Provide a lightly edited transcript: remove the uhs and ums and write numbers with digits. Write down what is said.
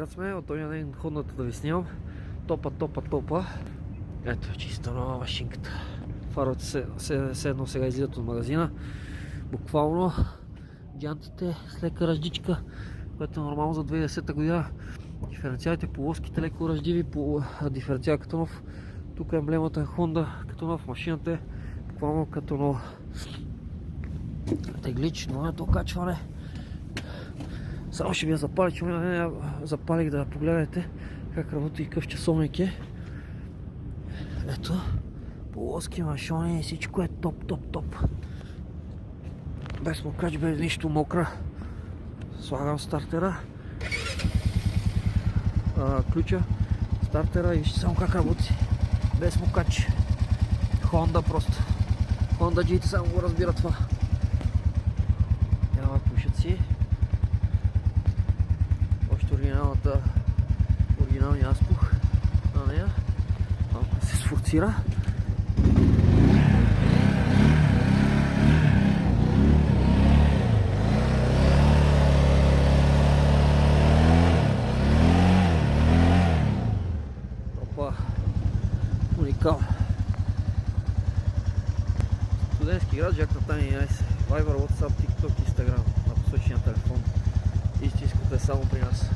град сме, от този ден ходната да ви снимам. Топа. Ето, чисто нова машинката. Фаровете се едно сега излизат от магазина. Буквално дянтите с лека ръждичка, което е нормално за 2010 година. Диференциалите полоските леко ръждиви, по диференциал като нов. Тук емблемата е Honda като нов, машината е буквално като нова. Теглич, новото качване. Само ще ви я запалих, че не запалих да погледнете как работи и какъв часовник е. Ето, полоски, машони и всичко е топ. Без мокач, без нищо мокра. Слагам стартера, ключа, стартера и вижте само как работи. Без мокач. Honda просто. Honda G само го разбира това. Няма пушаци. Още оригиналния аспух на нея. Малко се сфорцира. Опа. Уникал. Студентски град, Жак на Тани 11. Viber, WhatsApp, TikTok, Instagram на посочения телефон. Истинското е само при нас.